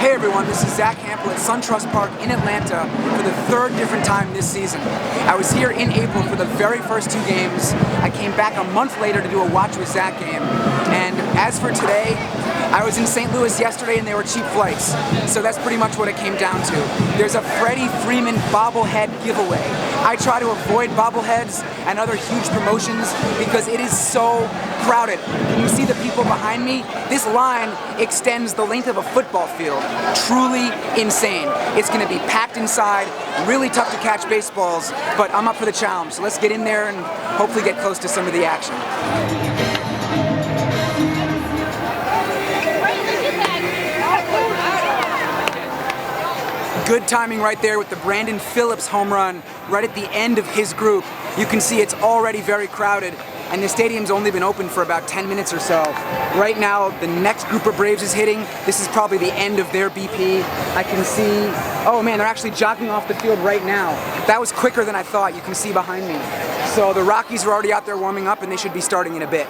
Hey everyone, this is Zack Hample at SunTrust Park in Atlanta for the third different time this season. I was here in April for the very first two games. I came back a month later to do a Watch with Zack game. And as for today, I was in St. Louis yesterday and they were cheap flights. So that's pretty much what it came down to. There's a Freddie Freeman bobblehead giveaway. I try to avoid bobbleheads and other huge promotions because it is so crowded. Can you see the people behind me? This line extends the length of a football field. Truly insane. It's going to be packed inside, really tough to catch baseballs, but I'm up for the challenge. So let's get in there and hopefully get close to some of the action. Good timing right there with the Brandon Phillips home run right at the end of his group. You can see it's already very crowded, and the stadium's only been open for about 10 minutes or so. Right now, the next group of Braves is hitting. This is probably the end of their BP. I can see, oh man, they're actually jogging off the field right now. That was quicker than I thought, you can see behind me. So the Rockies are already out there warming up and they should be starting in a bit.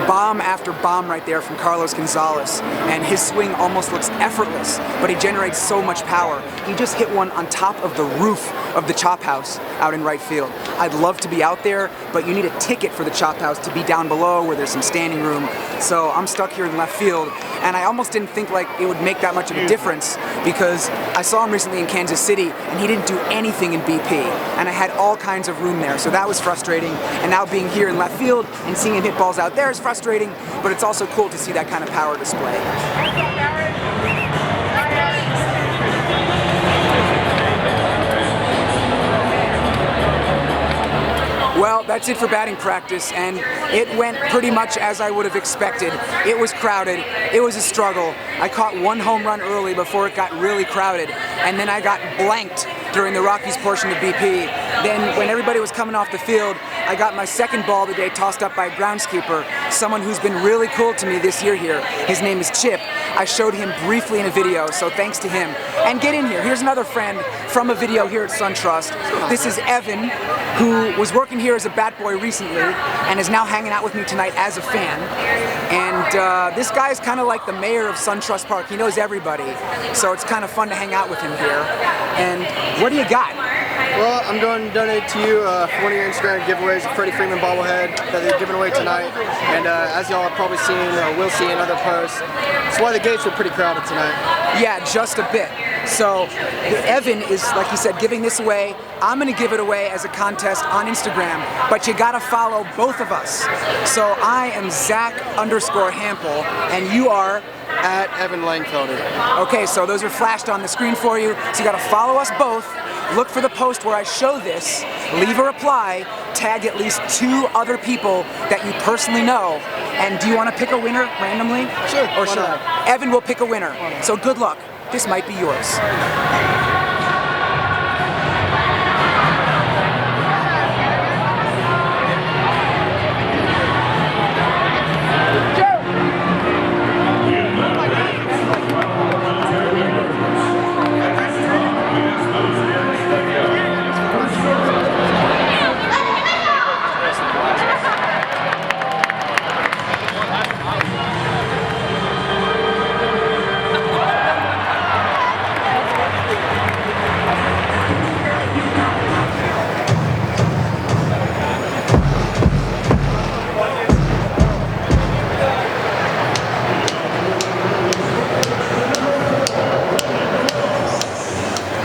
Bomb after bomb right there from Carlos Gonzalez, and his swing almost looks effortless, but he generates so much power. He just hit one on top of the roof of the Chop House out in right field. I'd love to be out there, but you need a ticket for the Chop House to be down below where there's some standing room. So I'm stuck here in left field, and I almost didn't think like it would make that much of a difference because I saw him recently in Kansas City and he didn't do anything in BP, and I had all kinds of room there, so that was frustrating. And now being here in left field and seeing him hit balls out there is frustrating, but it's also cool to see that kind of power display. Well, that's it for batting practice, and it went pretty much as I would have expected. It was crowded, it was a struggle. I caught one home run early before it got really crowded, and then I got blanked during the Rockies portion of BP. Then when everybody was coming off the field, I got my second ball of the day tossed up by a groundskeeper, someone who's been really cool to me this year here. His name is Chip. I showed him briefly in a video, so thanks to him. And get in here, here's another friend from a video here at SunTrust. This is Evan, who was working here as a bat boy recently and is now hanging out with me tonight as a fan. And this guy is kind of like the mayor of SunTrust Park. He knows everybody, so it's kind of fun to hang out with him here. And what do you got? Well, I'm going to donate to you one of your Instagram giveaways, a Freddie Freeman bobblehead that they're giving away tonight. And as y'all have probably seen or will see in other posts, that's why the gates were pretty crowded tonight. Yeah, just a bit. So Evan is, like you said, giving this away. I'm going to give it away as a contest on Instagram, but you got to follow both of us. So I am Zack_Hample, and you are at Evan Langfelder. Okay, so those are flashed on the screen for you. So you got to follow us both. Look for the post where I show this, leave a reply, tag at least 2 other people that you personally know. And do you want to pick a winner randomly? Sure. Or should I? Evan will pick a winner. So good luck. This might be yours.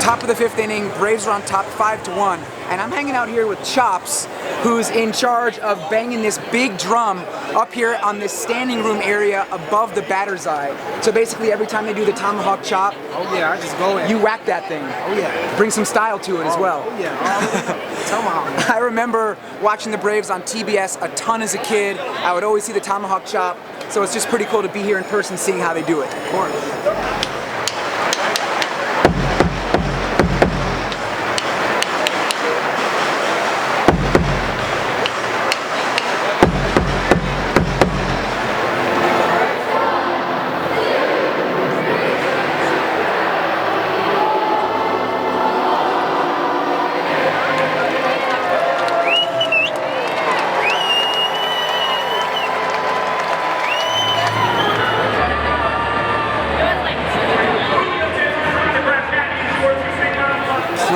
Top of the 5th inning, Braves are on top 5-1, and I'm hanging out here with Chops, who's in charge of banging this big drum up here on this standing room area above the batter's eye. So basically every time they do the Tomahawk Chop, oh yeah, I just go in. You whack that thing. Oh yeah. Bring some style to it as well. Oh yeah. Tomahawk. I remember watching the Braves on TBS a ton as a kid. I would always see the Tomahawk Chop, so it's just pretty cool to be here in person seeing how they do it. Of course.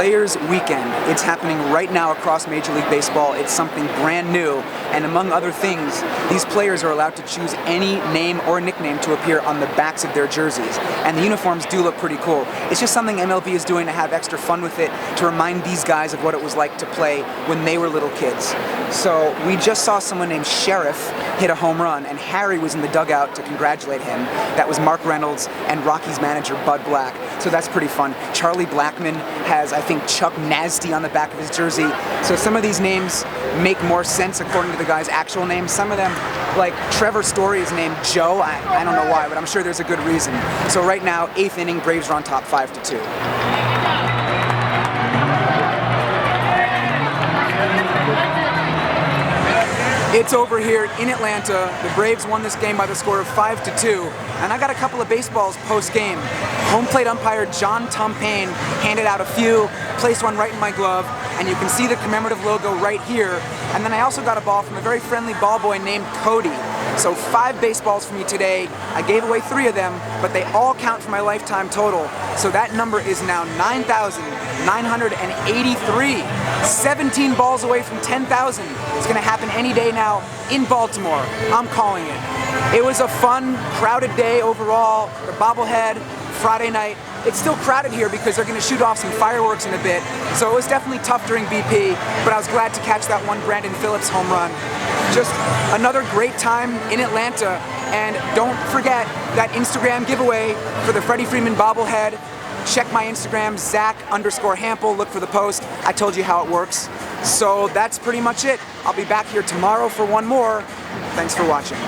Players Weekend. It's happening right now across Major League Baseball. It's something brand new, and among other things, these players are allowed to choose any name or nickname to appear on the backs of their jerseys. And the uniforms do look pretty cool. It's just something MLB is doing to have extra fun with it, to remind these guys of what it was like to play when they were little kids. So we just saw someone named Sheriff hit a home run, and Harry was in the dugout to congratulate him. That was Mark Reynolds and Rockies manager Bud Black. So that's pretty fun. Charlie Blackmon has, I think, Chuck Nazty on the back of his jersey. So some of these names make more sense according to the guy's actual name. Some of them, like Trevor Story is named Joe. I don't know why, but I'm sure there's a good reason. So right now, 8th inning, Braves are on top 5-2. It's over here in Atlanta. The Braves won this game by the score of 5-2, and I got a couple of baseballs post-game. Home plate umpire John Tumpane handed out a few, placed one right in my glove, and you can see the commemorative logo right here. And then I also got a ball from a very friendly ball boy named Cody. So 5 baseballs for me today. I gave away 3 of them, but they all count for my lifetime total. So that number is now 9,983. 17 balls away from 10,000. It's going to happen any day now in Baltimore. I'm calling it. It was a fun, crowded day overall. The bobblehead, Friday night. It's still crowded here because they're going to shoot off some fireworks in a bit. So it was definitely tough during BP, but I was glad to catch that one Brandon Phillips home run. Just another great time in Atlanta. And don't forget that Instagram giveaway for the Freddie Freeman bobblehead. Check my Instagram, Zack_Hample. Look for the post. I told you how it works. So that's pretty much it. I'll be back here tomorrow for one more. Thanks for watching.